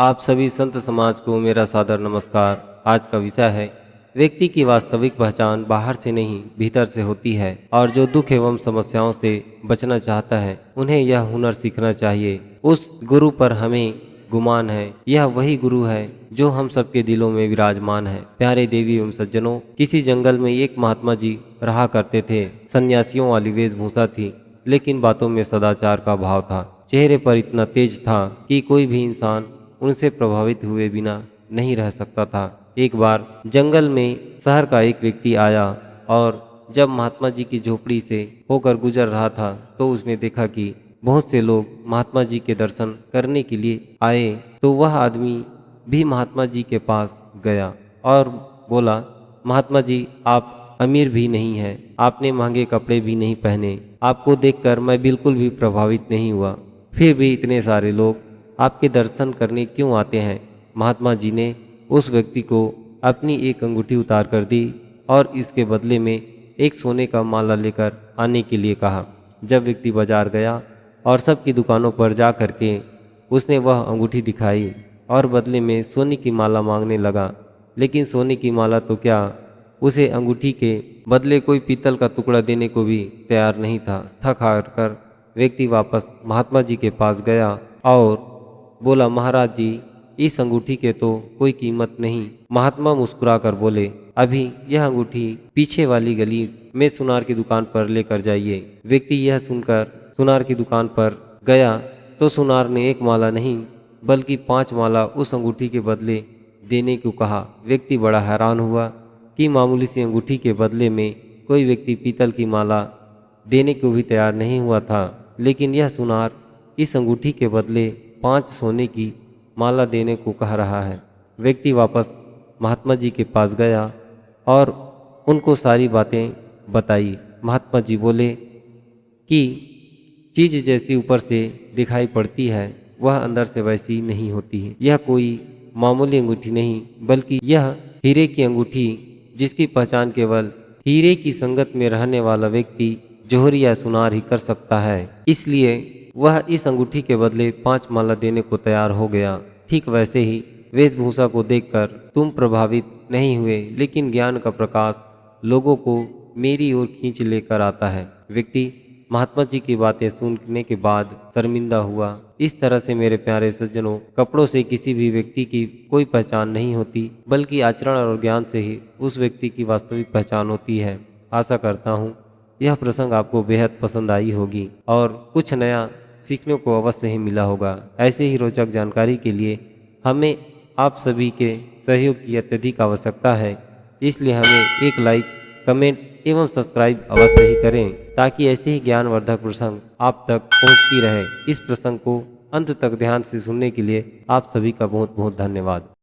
आप सभी संत समाज को मेरा सादर नमस्कार। आज का विषय है व्यक्ति की वास्तविक पहचान बाहर से नहीं भीतर से होती है और जो दुख एवं समस्याओं से बचना चाहता है उन्हें यह हुनर सीखना चाहिए। उस गुरु पर हमें गुमान है, यह वही गुरु है जो हम सबके दिलों में विराजमान है। प्यारे देवी एवं सज्जनों, किसी जंगल में एक महात्मा जी रहा करते थे। सन्यासियों वाली वेशभूषा थी, लेकिन बातों में सदाचार का भाव था। चेहरे पर इतना तेज था कि कोई भी इंसान उनसे प्रभावित हुए बिना नहीं रह सकता था। एक बार जंगल में शहर का एक व्यक्ति आया और जब महात्मा जी की झोपड़ी से होकर गुजर रहा था तो उसने देखा कि बहुत से लोग महात्मा जी के दर्शन करने के लिए आए। तो वह आदमी भी महात्मा जी के पास गया और बोला, महात्मा जी, आप अमीर भी नहीं हैं, आपने महंगे कपड़े भी नहीं पहने, आपको देखकर मैं बिल्कुल भी प्रभावित नहीं हुआ, फिर भी इतने सारे लोग आपके दर्शन करने क्यों आते हैं। महात्मा जी ने उस व्यक्ति को अपनी एक अंगूठी उतार कर दी और इसके बदले में एक सोने का माला लेकर आने के लिए कहा। जब व्यक्ति बाजार गया और सबकी दुकानों पर जा करके उसने वह अंगूठी दिखाई और बदले में सोने की माला मांगने लगा, लेकिन सोने की माला तो क्या, उसे अंगूठी के बदले कोई पीतल का टुकड़ा देने को भी तैयार नहीं था। थक हार कर व्यक्ति वापस महात्मा जी के पास गया और बोला, महाराज जी, इस अंगूठी के तो कोई कीमत नहीं। महात्मा मुस्कुराकर बोले, अभी यह अंगूठी पीछे वाली गली में सुनार की दुकान पर लेकर जाइए। व्यक्ति यह सुनकर सुनार की दुकान पर गया तो सुनार ने एक माला नहीं बल्कि 5 माला उस अंगूठी के बदले देने को कहा। व्यक्ति बड़ा हैरान हुआ कि मामूली सी अंगूठी के बदले में कोई व्यक्ति पीतल की माला देने को भी तैयार नहीं हुआ था, लेकिन यह सुनार इस अंगूठी के बदले 5 सोने की माला देने को कह रहा है। व्यक्ति वापस महात्मा जी के पास गया और उनको सारी बातें बताई। महात्मा जी बोले कि चीज़ जैसी ऊपर से दिखाई पड़ती है वह अंदर से वैसी नहीं होती है। यह कोई मामूली अंगूठी नहीं बल्कि यह हीरे की अंगूठी, जिसकी पहचान केवल हीरे की संगत में रहने वाला व्यक्ति जौहरी या सुनार ही कर सकता है। इसलिए वह इस अंगूठी के बदले 5 माला देने को तैयार हो गया। ठीक वैसे ही वेशभूषा को देखकर तुम प्रभावित नहीं हुए, लेकिन ज्ञान का प्रकाश लोगों को मेरी ओर खींच लेकर आता है। व्यक्ति महात्मा जी की बातें सुनने के बाद शर्मिंदा हुआ। इस तरह से मेरे प्यारे सज्जनों, कपड़ों से किसी भी व्यक्ति की कोई पहचान नहीं होती, बल्कि आचरण और ज्ञान से ही उस व्यक्ति की वास्तविक पहचान होती है। आशा करता हूँ यह प्रसंग आपको बेहद पसंद आई होगी और कुछ नया सीखने को अवश्य ही मिला होगा। ऐसे ही रोचक जानकारी के लिए हमें आप सभी के सहयोग की अत्यधिक आवश्यकता है, इसलिए हमें एक लाइक, कमेंट एवं सब्सक्राइब अवश्य ही करें ताकि ऐसे ही ज्ञानवर्धक प्रसंग आप तक पहुंचती रहे। इस प्रसंग को अंत तक ध्यान से सुनने के लिए आप सभी का बहुत बहुत धन्यवाद।